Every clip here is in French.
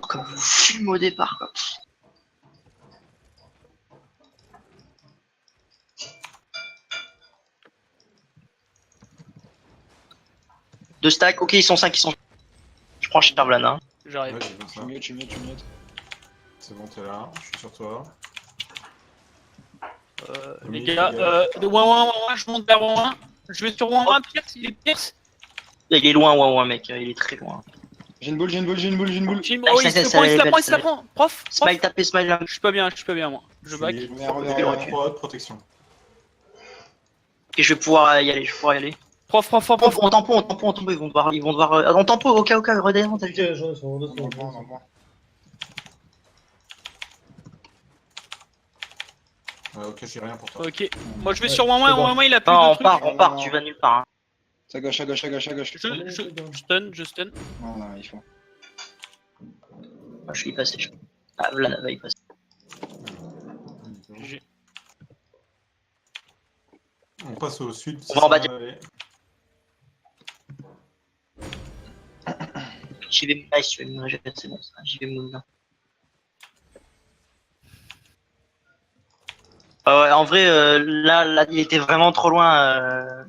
comme vous fume au départ, quoi. Deux stacks, ok, ils sont 5, ils sont. Je prends Charblan, hein. J'arrive. Ouais, j'ai vu ça. Tu mutes. C'est bon, t'es là, je suis sur toi. Les Oui, gars, fais de ouin, je monte vers ouin. Je vais sur ouin, Pierce, il est Pierce. Il est loin, ouais, mec, il est très loin. J'ai une boule. Jim, Ah, oh, ça, il se ça, la prend, belle, il se la ça. prend. Prof, Smile, tapez, smile là. je suis pas bien, moi. Je back. suis Reviens. prod, protection. Ok, je vais pouvoir y aller, Prof. En tampon, ils vont devoir. En tampon, ok, redémarre, t'as vu. Ok, j'en ai sur On le prend. Ouais, ok, j'ai rien pour toi. Ok, moi je vais Ouais, sur ouin, il a plus Non, de on trucs. part, tu vas nulle part. Hein. À gauche. Je stun. Voilà, il faut. Moi, je suis passé. Ah, là, va y passer. GG. On passe au sud. On va en bas. J'y vais, nice, tu vas me régénérer, c'est bon, ça. J'y vais me. Ouais, en vrai, là, il était vraiment trop loin.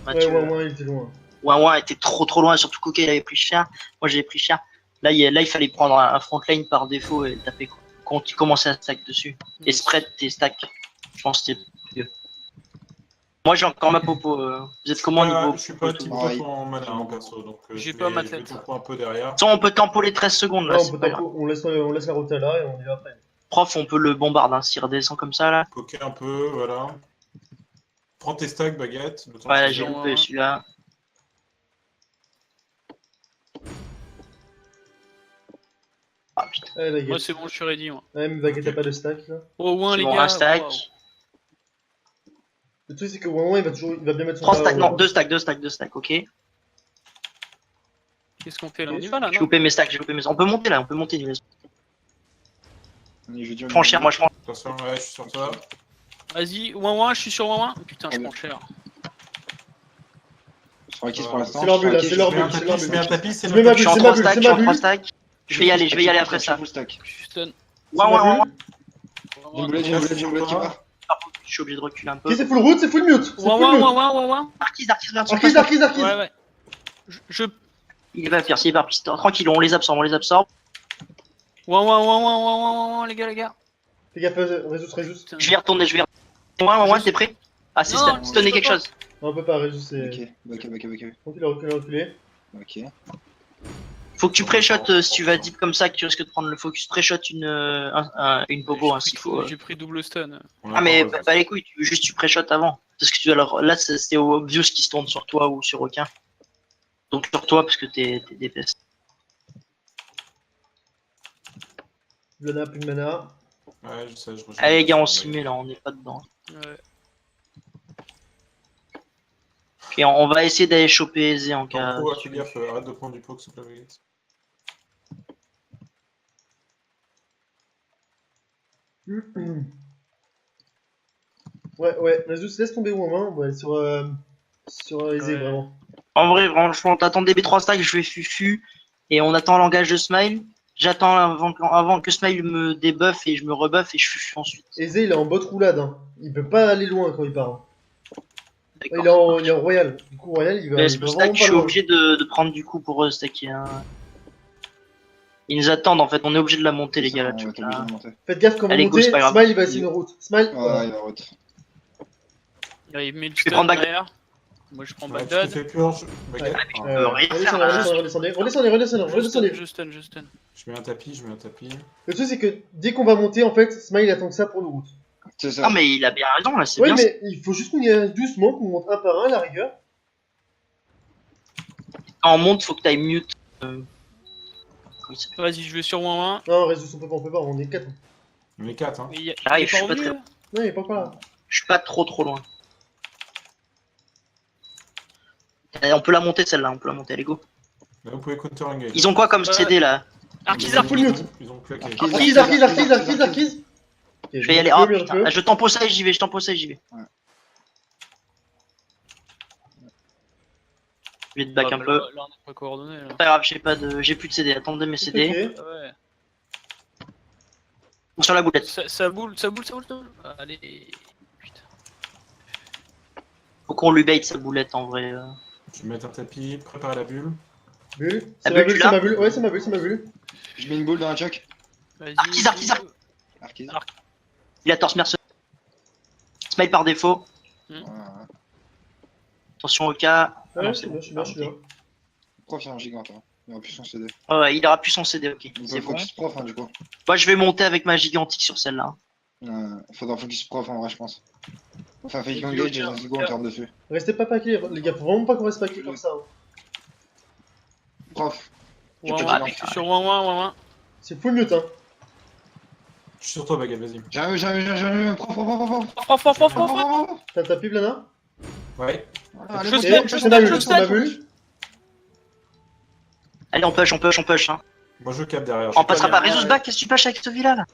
Mathieu. Ouais, il était loin. Ouais, était trop loin, surtout Coquet il avait pris cher. Moi j'ai pris cher. Là, il fallait prendre un front lane par défaut et taper quoi. Quand tu commençais à stack dessus. Et spread tes stacks. Je pense que c'était mieux. Moi j'ai encore ma popo. Vous êtes comment niveau. Je suis pas tip top en mana en perso, donc J'ai pas ma je vais tête. te prendre un peu derrière. Attends, on peut tempo les 13 secondes là. Ouais, C'est pas grave. on laisse la rota là et on y va après. Prof, on peut le bombarder hein, s'il redescend comme ça là. Coquet un peu, voilà. Prends tes stacks, baguette. Voilà, j'ai loupé celui-là. Ah putain. Allez, baguette. Moi c'est bon, je suis ready moi. Ouais, mais baguette, t'as pas de stack là. Oh ouin C'est les bon, gars. un stack. Wow. Le truc c'est que Wawan il va bien mettre son 3 stacks, non, hein. 2 stacks, ok. Qu'est-ce qu'on fait là? On y va là, J'ai non? loupé mes stacks, On peut monter là, Nicolas. Je vais Prends cher, moi je prends. Attention, ouais, je suis sur toi. Vas-y, ouin, je suis sur ouin. Putain, je prends cher. Sur Akis pour l'instant. C'est leur bulle là, c'est leur Je mets un bulle. tapis, je mets un tapis, c'est Je mets ma Je bulle, suis en 3 stacks, je suis en 3 stacks. Je vais y aller après ça. Full stack. Je stun. Ouais. J'ai une boulette qui part. Je suis obligé de reculer un peu. Ok, c'est full route, c'est full mute. C'est full mute. Ouin. Arquis, Arquise. Ouais. Je. Il va faire, tranquille, on les absorbe. Ouin, les gars. Fais gaffe, Résus. Putain. Je vais y retourner. Ouais, t'es prêt? Ah, c'est Non, stunner quelque chose. Non, on peut pas, Résus, c'est. Ok. Reculer. Ok. Faut que tu pré-shot si tu vas deep comme ça, que tu risques de prendre le focus. Pré-shot une bobo, hein, s'il faut. J'ai pris double stun. Ah, mais pas les couilles, tu pré-shot avant. Parce que là, c'était obvious qui se tourne sur toi ou sur aucun. Donc sur toi, parce que t'es DPS. Lana, plus de mana. Ouais, je sais, je rejoins. Allez, les gars, on s'y met là, on n'est pas dedans. Ouais. Et on va essayer d'aller choper Aizé en cas. Fais gaffe, arrête de prendre du poke, s'il te plaît, baguette. Ouais, Résus, laisse tomber Wawan. Ouais, sur Aizé, Ouais. vraiment. En vrai, franchement, t'attends DB3 stacks, je vais fufu. Et on attend l'engage de Smile. J'attends avant que Smile me débuffe et je me rebuffe et je fufu ensuite. Aizé, il est en botte roulade. Hein. Il peut pas aller loin quand il part. Hein. D'accord. Il est en Royal. Du coup, Royal, il va Mais c'est pour ça vraiment que je pas suis loin. obligé de prendre du coup pour stacker. Hein. Ils nous attendent en fait, on est obligé de la monter les gars là. On va t'obliger de monter. Faites gaffe comment Allez, go, monter. c'est pas grave. Smile, il va essayer une route. Smile. Ouais, il va route. Il met le vais stun prendre back. derrière. Moi je prends Ouais, tu te Bagdad. fais purge, baguette. Ouais. rien faire, là. Redescendez. Je stun. Je mets un tapis. Le truc, c'est que dès qu'on va monter, en fait, Smile attend que ça pour nos routes. C'est ça. Non mais il a bien raison là, c'est Ouais, bien. mais il faut juste qu'on y aille doucement, qu'on monte un par un à la rigueur. Quand on monte, faut que t'ailles mute. Vas-y, je vais sur ouin. Non, Résus, on peut pas, on est 4. On est 4, hein. Mais il Ah, est je pas suis pas revenu très- là. Non, il est pas là. Je suis pas trop loin. On peut la monter celle-là, allez go. Là, vous pouvez counter engage. Ils ont quoi comme CD là? Arquis. full mute. Ils ont claqué. Arquise. Je vais y aller, oh putain, je tempo ça et j'y vais. Ouais. Je vais te back un peu. Là on est pas coordonné là. Pas grave, j'ai plus de CD, attendez mes CD. Ok. Ouais. Sur la boulette. Ça boule. Allez. Putain. Faut qu'on lui bait sa boulette en vrai. Je vais mettre un tapis, préparer la bulle. Bulle. La C'est bulle, ma bulle, tu c'est l'as ma bulle. Ouais, c'est ma bulle, c'est ma bulle. Je mets une boule dans un choc. Vas-y. Arquise. Arquise. Il a torse mercenaire. Smile par défaut. Ouais. Attention au cas. Ah Ouais, non, je c'est suis bon. là, je suis là, je suis là. Prof, c'est un gigante. Hein. Il aura plus son CD. Ouais, il aura plus son CD, ok. Il C'est faut bon. focus prof, hein, du coup. Moi, je vais monter avec ma gigantique sur celle-là. Faudra focus prof en vrai, je pense. Enfin, fake Et engage puis, et let's go, on turn dessus. Restez pas paqués, les gars. Faut vraiment pas qu'on reste paqués comme ça. Hein. Prof. J'ai Ouais, pas ouais, dit non. je suis sur ouin. C'est full mute, hein. Je suis sur toi, Baga, vas-y. J'arrive, prof. Prof. T'as ta pipe, Lana? Ouais. Voilà, allez, Je monte, sais, monte, je monte, C'est ma monte, bulle, c'est ma bulle. Allez, on push. Hein. Moi, je cap derrière. On passera pas bien. Rezus back, qu'est-ce que tu pushes avec ce villa là?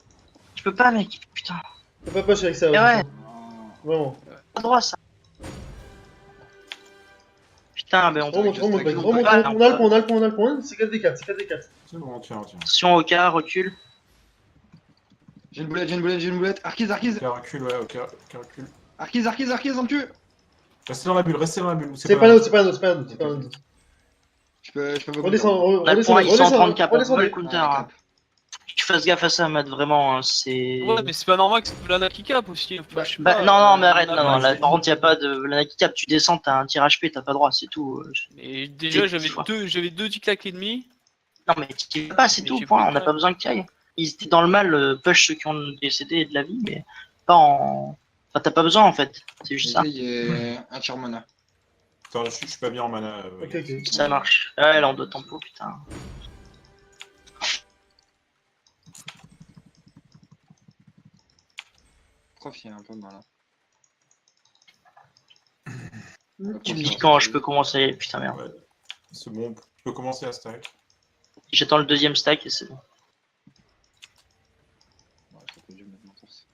Je peux pas, mec. Putain, Faut pas push avec ça. Eh ouais. Vraiment. pas droit ça. Putain, mais on peut. Remonte, remonte, on remonte. peut pas, On a le point. C'est 4v4, c'est 4v4. C'est bon, tiens. Attention au cas, recule. J'ai une boulette. Arquise. Ok, recule, ouais, ok, recule. Arquise, on me tue. Restez dans la bulle. C'est pas l'autre, c'est pas l'autre. Je peux redescendre, On a le point, ils sont en train de cap. On redescendre. peut le counter. Hein. Tu fasses gaffe à ça, Matt, vraiment, hein, c'est. Ouais, mais c'est pas normal que c'est Lana qui cap aussi. Enfin, je sais Bah, pas, non, mais arrête, non, Lana, là, par contre, y'a pas de. La qui cap, tu descends, t'as un tir HP, t'as pas droit, c'est tout. Mais déjà, C'est- j'avais deux tic-tac et demi. Non, mais tu vas pas, c'est Mais tout, j'ai point, plus on n'a de pas besoin que tu ailles. Ils étaient dans le mal, push ceux qui ont décédé et de la vie, mais pas en. Enfin, t'as pas besoin en fait, c'est juste ça. Il y a un tir mana. Attends, je suis pas bien en mana. Ok. Ça marche. Ouais, là, on doit tempo, putain. Prof, il y a un peu de mana. Tu me dis quand je peux commencer. Putain, merde. Ouais. C'est bon, je peux commencer à stack. J'attends le deuxième stack et c'est bon. Ouais, ça peut du mettre mon torse.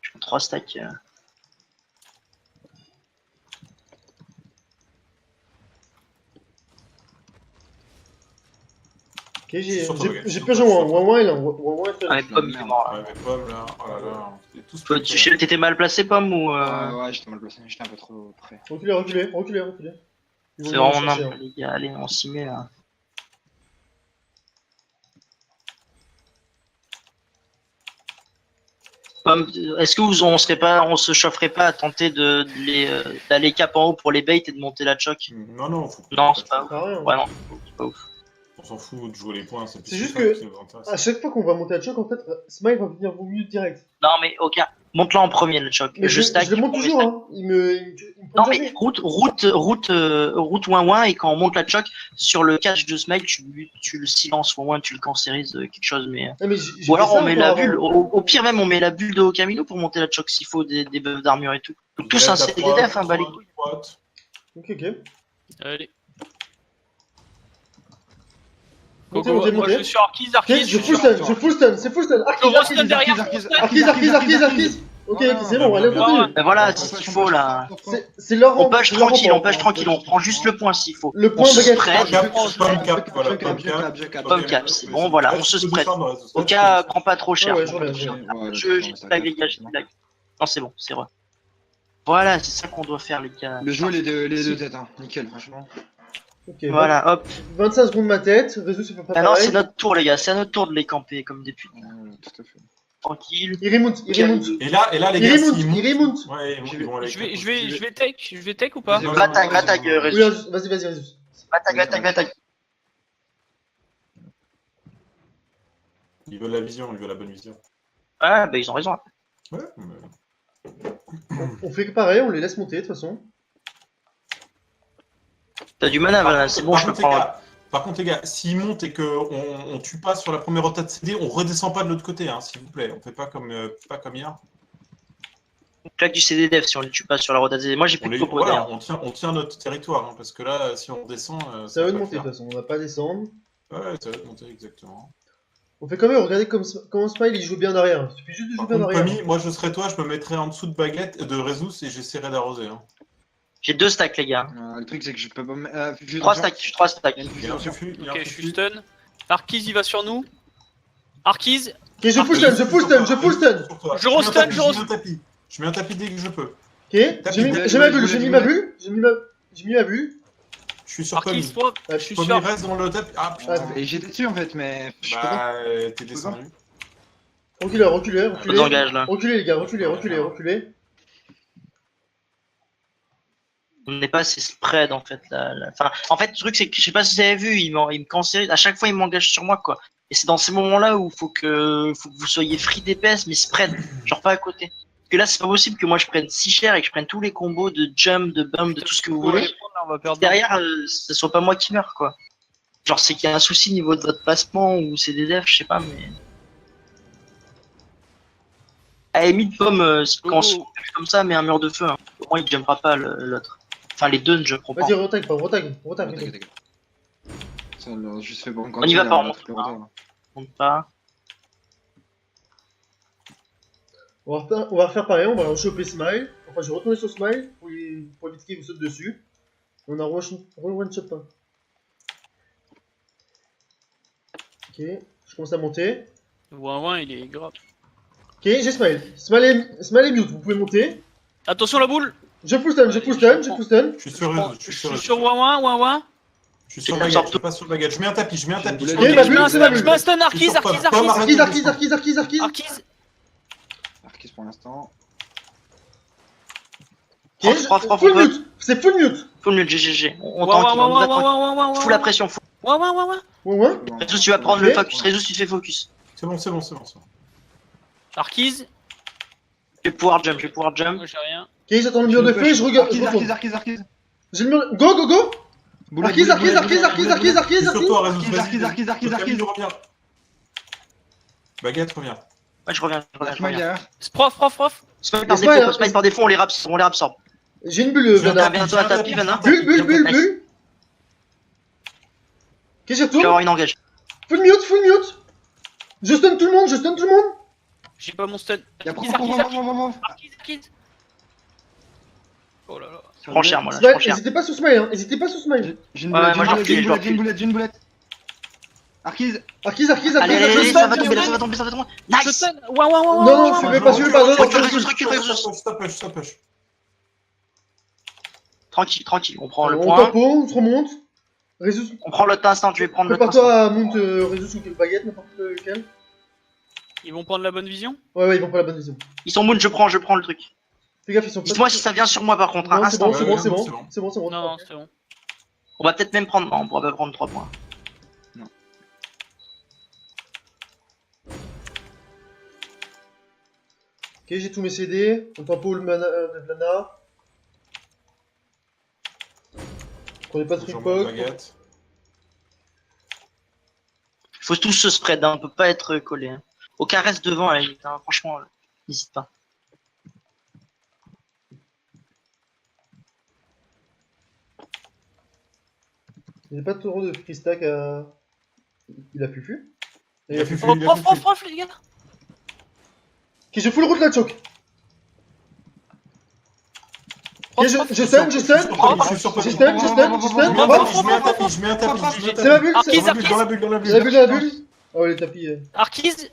Je fais 3 stacks. Ok, j'ai Surtout, regarde. purgé Ouin, il a Ouin, Ah, mais Pomme, il est mort là. Ouais, mais Pomme là, oh là là, on est tous Toi, t'étais mal placé, Pomme ou. Ouais, j'étais mal placé, j'étais un peu trop près. Reculez. Ils vont C'est nous vraiment chercher, nimble, les gars. Allez, on s'y met là. Pomme, est-ce que on se chaufferait pas à tenter d'aller cap en haut pour les baits et de monter la choc? Non, faut Non, c'est pas ouf. Ah, rien. Ouais, non, c'est pas ouf. On s'en fout de jouer les points, C'est plus juste ça que- qui nous intéresse. À chaque fois qu'on va monter à choc, en fait, Smile va venir au milieu direct. Non, mais ok, monte-la en premier le choc. Mais je stack. je le monte on met toujours, stack. hein. Il me Non, prend mais jamais. route ouin et quand on monte la choc, sur le catch de Smile, tu le silences, ouin, tu le cancérises quelque chose, mais. Ah, mais j'ai Ou alors fait ça on met encore la avant. bulle, au pire même on met la bulle de Okamino pour monter la choc s'il faut des buffs d'armure et tout. Tous un CDDF, hein, bah les couilles. Ok. Allez. Montez, Go, montez, moi montez. je suis Arquise. Ok, je full stun, c'est full stun. Restun derrière. Arquise. Ok, c'est bon, allez, on continue. Ben voilà, c'est ce qu'il faut là. C'est leur On push c'est leur tranquille, rang. on prend juste le point s'il faut. Le On point se baguette. spread, Pomme Pomme cap, c'est bon, voilà, on se spread. Au cas, prends pas trop cher. Ouais, je reviens. J'ai blague les gars, j'ai blague. Non, c'est bon, c'est vrai. Voilà, c'est ça qu'on doit faire les gars. Mais jouer les deux têtes, hein. Nickel, franchement. Ok, Voilà, hop. 25 secondes ma tête, réseau c'est pas Maintenant pareil. c'est notre tour les gars, c'est à notre tour de les camper comme des putes. Tout à fait. Tranquille. Il remonte. Et là, les gars, s'ils montent. Il remonte. Ouais, ils vont aller. Je vais tech ou pas? Bataille, Oui, Résus. vas-y, réseau. Bataille. Ils veulent la vision, ils veulent la bonne vision. Ah, bah ils ont raison. Ouais, mais... On fait pareil, on les laisse monter de toute façon. T'as du mana, voilà, c'est bon, je peux prendre. Par contre, les gars, s'ils montent et qu'on tue pas sur la première rota de CD, on redescend pas de l'autre côté, hein, s'il vous plaît. On fait pas comme hier. On claque du CDDF si on les tue pas sur la rotation. Moi j'ai plus de copo Voilà, d'ailleurs. on tient notre territoire, hein, parce que là, si on redescend. Ça va pas de le monter de faire. toute façon, on va pas descendre. Ouais, ça va de monter, exactement. On fait quand même, regardez comment Smile il joue bien derrière. Il suffit juste de Par jouer bien contre, derrière. Pomi, moi je serais toi, je me mettrais en dessous de baguette, de Rezus et j'essaierais d'arroser. Hein. J'ai 2 stacks les gars. Le truc, c'est que je peux pas me. 3 stacks, 3 stacks. Il y a une Il y a un fusion. fufu, il y a un Ok, je suis fufu. stun. Arquise il va sur nous. Arquise. Ok, je full stun, je full stun, je full stun. Sur toi. Je restun, Je mets un tapis. Je mets un tapis dès que je peux. Ok, j'ai ma bulle, j'ai mis ma bulle, j'ai mis ma bulle. Je suis sur Arquise, Tommy. toi. Je suis Tommy sûr. reste dans le tapis. Ah putain. Et j'étais dessus en fait, mais. Je sais pas. Bah, t'es descendu. Reculez, reculez, On s'engage là. reculez les gars, reculez. On n'est pas assez spread en fait là. Enfin, en fait, le truc c'est que je sais pas si vous avez vu, il me cancelle. À chaque fois, il m'engage sur moi quoi. Et c'est dans ces moments-là où faut que vous soyez free DPS mais spread, genre pas à côté. Parce que là, c'est pas possible que moi je prenne si cher et que je prenne tous les combos de jump, de bump, de tout ce que vous voulez. On va perdre. Derrière, ce soit pas moi qui meurs quoi. Genre c'est qu'il y a un souci au niveau de votre placement ou c'est des devs, je sais pas mais. Allez, mid-pomme, quand on se fait comme ça, mais un mur de feu. Hein. Au moins, il jumpera pas l'autre. Enfin, les deux ne jumperont pas. Vas-y, retag, retag. Ça l'a juste fait bon. On y va pas, on monte pas. On va refaire pareil, on va choper Smile. Enfin, je vais retourner sur Smile pour éviter qu'il vous saute dessus. On a one shot pas. Ok, je commence à monter. Ouais, il est grave. Ok, j'ai Smile. Smile est mute, vous pouvez monter. Attention la boule. Je full stun. Je suis sur Je suis sur Wawa. Je suis sur baguette, je suis pas sur baguette. Je mets un tapis. Ok, ma bulle, c'est ma bulle. Je me stun Arquise. Arquise. Arquise pour l'instant. Ok, full mute. C'est full mute. Full mute, GG. On tranquille. Full la pression. Ouais. Résus, tu vas prendre le focus. Résus, tu fais focus. C'est bon. Arquise. Je vais pouvoir jump. Moi j'ai rien. Ok, j'attends le mur de feu et je regarde. Arquise. J'ai le mur. Go. Arquise. Sur toi, Résus, vas-y. Arquise. Baguette, reviens. Ouais, je reviens. Prof. Smite par défaut, on les absorbe. J'ai une bulle, Vana. Viens toi à tapis, Vana. Bulle. Ok, j'y Je vais retourne. avoir une engage. Full mute. Je stun tout le monde. J'ai pas mon stun. Y'a Arquise. Oh là là. Je prends cher, moi là. Je Smile, prends cher. n'hésitez pas sur Smile. J'ai une Ouais, moi, je boulette, recule, j'ai une boulette. Arquise. Arquise. Allez, ça va tomber. Je Nice. stun. Non, suivez pas, non. Stop. Tranquille. On prend le On point. tempo, on se remonte. Résus. On prend l'autre instant. Je vais prendre l'autre instant. Prépare-toi à mount Résus ou baguette, n'importe lequel. Ils vont prendre la bonne vision. Ouais, ils vont pas la bonne vision. Ils sont moon, je prends le truc. Fais gaffe, ils sont pas. Dites-moi si ça vient sur moi par contre. Un Non, c'est instant. bon. C'est bon. Non, c'est bon. On va peut-être même prendre. Non, on pourra pas prendre 3 points. Ok, j'ai tous mes CD. On tempo le mana de Vlana. Prenez pas de pickpock. Faut tous se spread, hein. On peut pas être collé. Hein. Aucun reste devant, à la limite, hein. Franchement, n'hésite pas. J'ai pas de taureau de free stack à. Il a fufu. Il a fufu. Prof, les gars. Ok, je full route la choke. Ok, je stun. Je stun. Je mets un tapis. C'est ma bulle, Dans la bulle. c'est la bulle. Oh, les tapis. Arquise.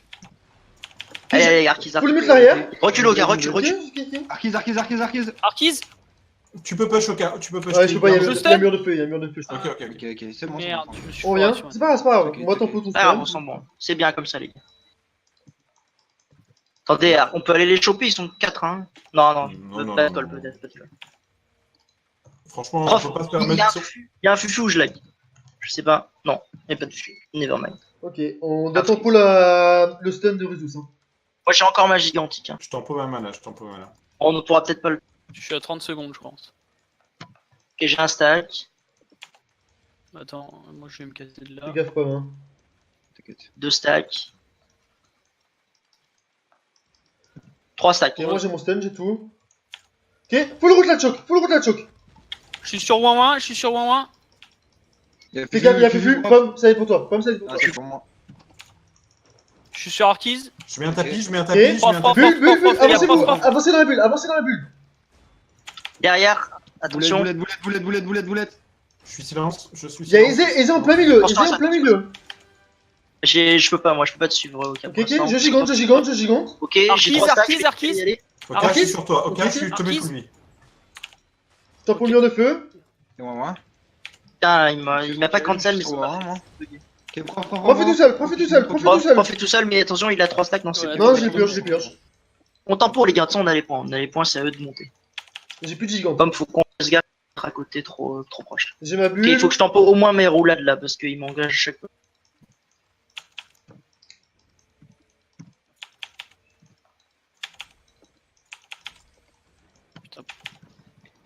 Allez, Arquise. Faut le mettre l'arrière. Recule, gars, recule. Arquise. Tu peux push au cas. Tu peux push. Ouais, je sais pas, il y Je a stun. un mur de feu. Ok, c'est bon. Merde, je me suis On revient. foiré. C'est pas grave. Ok, On va tempo tout Ah, ça. on sent bon. C'est bien comme ça, les gars. Attendez, on peut aller les choper, ils sont 4, hein. Non, Non. pas de call, peut-être. Franchement, on Prof, peut pas se il y permettre. a un fufu ou je lag. Je sais pas. Non, il n'y a pas de fufu. Nevermind. Ok, on doit tempo le stun de Résus. Moi, j'ai encore ma gigantique. Hein. Je t'en peux ma mana. On ne pourra peut-être pas le. Je suis à 30 secondes, je pense. Ok, j'ai un stack. Attends, moi je vais me casser de là. Fais gaffe pas, hein. 2 stacks. 3 stacks. Et moi j'ai mon stun, j'ai tout. Ok, full route la choke. Je suis sur Wawa. Fais gaffe, il y a fufu. Pomme, ça y est pour toi. C'est pour moi. Je suis sur Arquise. Je mets un tapis. Bulle, avancez dans la bulle. Derrière, attention. Boulette. Je suis silence. Il y a Aizé en plein milieu. Attention, Aizé en plein milieu. Je peux pas, moi, je peux pas te suivre. Ok, Ok, ok, je gigante. Ok, j'ai Arquise, 3 stacks. Arquise, je vais Arquise. y aller. Ok, Ah, je suis ok. sur toi. Ok, Ok, je te mets tout lui. Je tape au mur de feu. Et moi. Putain, il m'a pas cancel, mais c'est Ouais, pas moi. Ok, prof, Prends fait tout seul, prends fait tout seul, prends fait tout Prof seul. fait tout seul, mais attention, il a 3 stacks, non, c'est Ouais, bon. Non, je les purge. On tempo, les gars, de toute façon, on a les points, c'est à eux de monter. J'ai plus de gigante. Comme faut qu'on se gaffe d'être à côté trop proche. J'ai ma Ok, bulle. il faut que je tempo au moins mes roulades là, parce qu'il m'engage à chaque fois.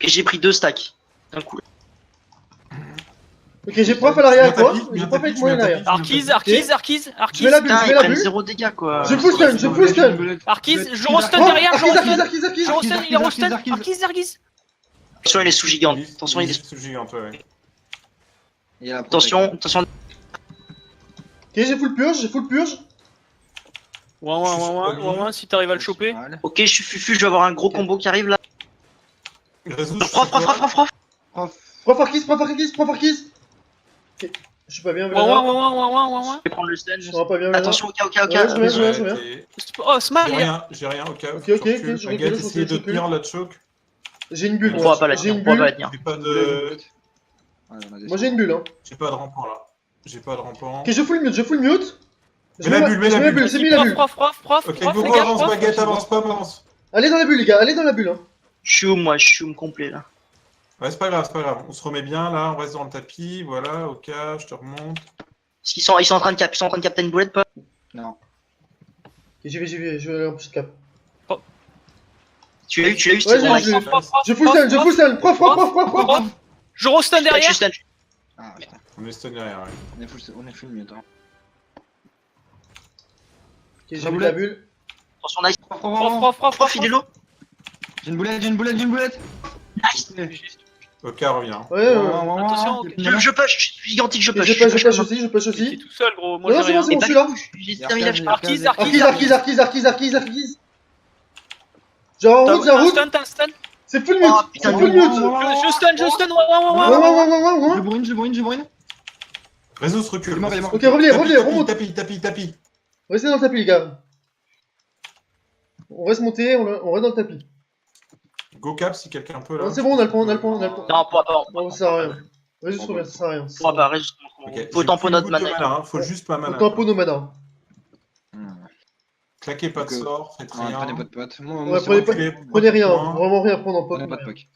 Et j'ai pris 2 stacks. D'un coup. Ok, j'ai prof à l'arrière avec moi. Tu mets un J'ai tapis, prof avec tu moi mets un derrière. tapis. Arquise, Arquise, Arquise, Je Arquise. mets la bulle, Putain, je ils mets la prennent bulle. 0 dégâts quoi. Je full stun, je full stun. Arquise, je restun Prof, derrière, je restun. Arquise. Je restun, il est restun. Arquise. Arquise. Attention, il est sous gigante. Attention, il est sous gigante, ouais. Il y a la Attention. Ok, j'ai full purge. Ouais, si t'arrives à le choper. Ok, je suis fufu, je vais avoir un gros combo qui arrive là. Réseau, Prof. Prof Arquise. Ok, je suis pas bien, Ouais. Je vais prendre le stun. Je suis pas bien. Attention, ok. Ouais, je vais. Ouais, je viens. Oh, Smile. J'ai rien, ok. Ok, tu recules. je Baguette, recule, essayez de je recule. tenir la choke. J'ai une bulle. On pourra moi. pas la J'ai tenir, une on pourra pas la bulle. tenir. J'ai pas de. Moi j'ai une bulle. Hein. J'ai pas de rampant là. J'ai pas de rampant. Ok, je full mute. Mets la bulle, mets la bulle. C'est mis la bulle. Prof. Ok, les go, gars, avance, prof. baguette, avance. Allez dans la bulle, les gars, allez dans la bulle. Hein. Je suis complet là. Ouais, c'est pas grave. On se remet bien là, on reste dans le tapis. Voilà, ok, je te remonte. Ils sont en train de cap, t'as une boulette pas? Non. Ok, j'y vais, je vais aller en plus de cap. Tu l'as eu, Ouais, c'est bon. j'ai- Nice. Je full stun. Prof. Je restun derrière. Je stun. Ah, putain. On est stun derrière, ouais. On est full mute. Hein. Ok, j'ai mis la bulle. Attention, nice. Prof. Prof, il est low. J'ai une boulette. Nice. Ok, reviens. Ouais. Attention, Je push, je suis gigantique, je Ok, push. je push T'es aussi. tout seul, gros. Moi, Non, j'ai c'est rien. bon, Et bah, je suis là. j'ai terminé la Arquise. Arquise. J'ai un route. T'as un stun. C'est full mute. Oh, C'est putain, full non. mute. Je stun. Ouais. Je brune. Réseau se recule. Il est mort. Ok, reviens, remonte. Tapis. Restez dans le tapis, les gars. On reste monté, on reste dans le tapis. Go cap si quelqu'un peut là. Non, c'est bon, on a le point. Non, on pourra pas. Non, ça sert à rien. Vas-y, je reviens, ça sert à rien. On pourra pas, reste. Ok, Faut j'ai tempo plus notre beaucoup de mana. mana, hein, faut juste ma Faut mana. tempo nos manas. Claquez pas de Donc, sort, faites Non, rien. prenez pas de potes. Ouais, prenez rien, vraiment rien à prendre en pot. Prenez pas de poke.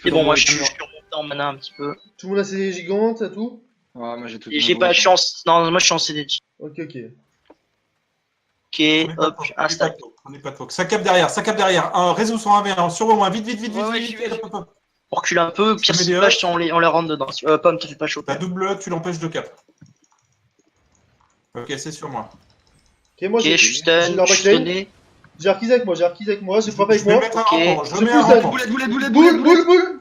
C'est bon, moi je suis remonté en mana un petit peu. Tout le monde a ses gigantes, à tout. Ouais, moi j'ai tout. Et j'ai pas de chance. Non, moi je suis en CDG. Ok. Ok, hop, un stack. Prenez pas de poke. Ça cap derrière. Un réseau sur un V1, sur au moins, vite. Ouais, j'y vais. Hop. On recule un peu, pire mets si des pas, on les rentre dedans. Pomme, te fais pas choper. La double, tu l'empêches de cap. Ok, c'est sur moi. Ok, moi Ok, je j'ai suis stun, leur je suis backline. stunné. J'ai arquise avec moi, j'ai frappé avec Je vais moi. mettre un Ok. rampant, je Je mets un pousse rampant. Boule.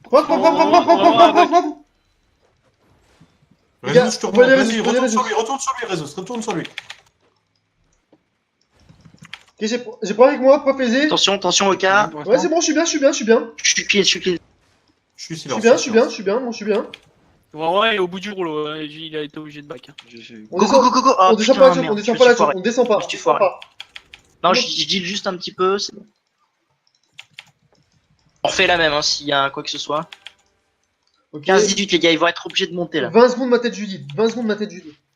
Prends. Les gars, Réseau, je te prenez remonte. les Vas-y, réseaux, retourne sur lui, Réseau. Retourne sur lui. Ok, j'ai pris avec moi, pas aisé. Attention au cas. Ouais, c'est bon, je suis bien. Je suis clean. Je suis Je silence. suis bien. Ouais, il est au bout du rouleau. Il a été obligé de back. On Go. descend, Oh, on descend putain, pas merde, on descend je pas me la suis chope, on descend pas. Je me suis foiré. Non, je deal juste un petit peu. C'est bon. On refait la même, hein, s'il y a quoi que ce soit. Ok. 15-18, les gars, ils vont être obligés de monter là. 20 secondes ma tête Judith.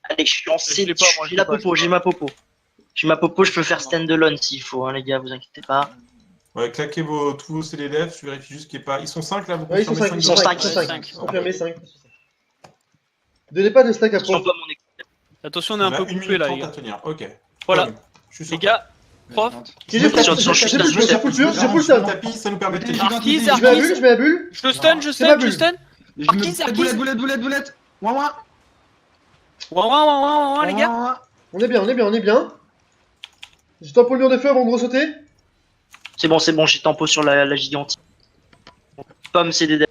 Allez, je suis lancé. Je l'ai pas, moi, je J'ai l'ai la pas, popo, je j'ai l'ai ma popo. Je peux faire stand-alone s'il faut, hein, les gars, vous inquiétez pas. Ouais, claquez tous vos CDF, je vérifie juste qu'il n'y ait pas. Ils sont 5 là, vous Ouais, ils sont confirmez 5, sont ils sont cinq. 5. Confirmé 5. Donnez pas de stack à Attention, prof. pas mon équipe. Attention, on est un peu coupé là, les gars. à tenir. Ok. Voilà. Pomme, je suis sur Les gars, prof. J'ai Sur- full sur- sur- j'ai sur- full sur- purge, j'ai full le stun. tapis, ça nous permet de tenir. Arquise, Je mets la bulle. Je stun. C'est ma bulle. Arquise. Boulette. Ouais, les gars. On est bien. Je tape pour le mur de feu avant de ressauter. C'est bon, j'ai tempo sur la gigante. Pomme, c'est des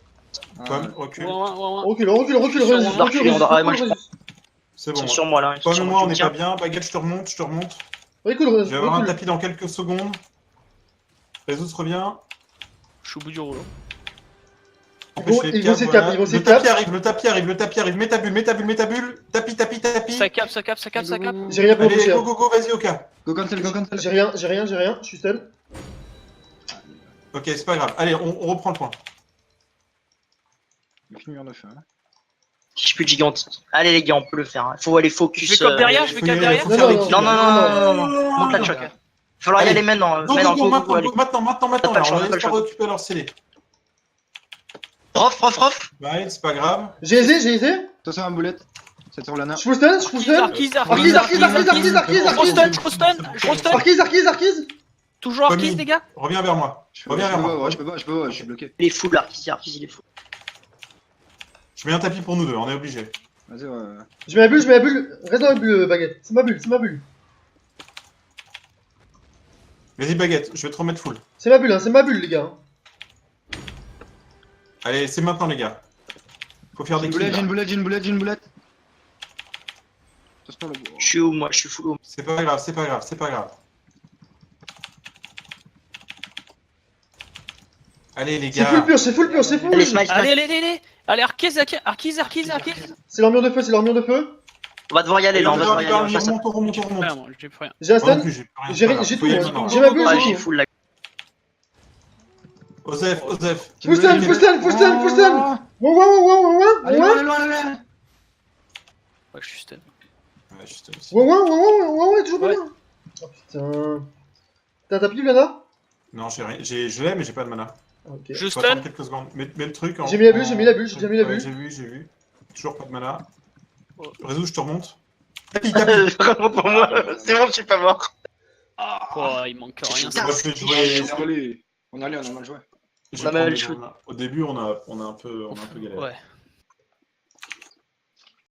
Pomme, recule. Recule. On doit reculer, moi, je C'est Ils bon. sont sur moi là. ils sont Pomme et sur moi, on tu est me pas tiens. bien. Baguette, je te remonte. Recule. Je vais avoir un tapis dans quelques secondes. Réseau se revient. Je suis au bout du rouleau. Ils vont essayer de cap, ils vont essayer de cap. Le tapis arrive. Mets ta bulle. Tapis. Ça cap. J'ai rien pour Allez, boucher. go, vas-y, Oka. Go cancel. J'ai rien, je suis stun. Ok, c'est pas grave. Allez, on reprend le point. Il finit en 9. Hein. Si je peux gigante. Allez les gars, on peut le faire. Hein. Faut aller focus. Je vais cop derrière, Faut y aller, faut faire Non, l'équipe. Non. Monte la choc. Il va falloir y aller maintenant. Go, Maintenant, allez. maintenant, Pas là, le on choix, va pas le laisse pas choix. récupérer leur scellé. Rof. Ouais, c'est pas grave. J'ai aisé. Attention à la boulette. C'est sur l'ana. Je full stun. Arkiz. Arkiz. Toujours Tommy. Arkiz, les gars. Reviens vers moi. Je Reviens vers moi. peux pas, je suis bloqué. Il est full, Arkiz, il est full. Je mets un tapis pour nous deux, on est obligé. Vas-y, ouais. Je mets la bulle. Reste dans la bulle, baguette. C'est ma bulle. Vas-y, baguette, je vais te remettre full. C'est ma bulle, les gars. Allez, c'est maintenant, les gars. Faut faire J'ai des une boulette, kills. j'ai une boulette. Attention, le Je suis où, moi? Je suis full où? C'est pas grave. Allez, les C'est gars. full pur. Allez, smile. Allez, Arkiz. C'est l'armure de feu. On va devoir y aller là, on va devoir y aller. Remonte. J'ai plus rien. J'ai un Moi non stun. plus, j'ai plus rien. J'ai Voilà, j'ai faut y aller tout. maintenant. J'ai ma bulle, Ouais, j'ai j'ai tout. full là. Osef. Full stun. Wow. Allez, Ouais, je suis stun. Ouais, je suis aussi. Ouais, toujours pas Ouais. bien. Oh putain. T'as un tapis, Lana? Non, j'ai rien. Je l'ai, mais j'ai pas de mana. Ok. Je Faut stun. attendre quelques secondes. Mets le truc en. J'ai mis la bulle, j'ai déjà mis la Ouais, bulle. J'ai vu. Toujours pas de mana. Oh. Réseau, je te remonte. Tapis. Vraiment pour moi, c'est bon, je suis pas mort. Oh, il manque rien. Putain. Moi, je vais jouer. On a mal joué. Je On a vais mal prendre joué. les- Au début, on a un peu galéré. Ouais.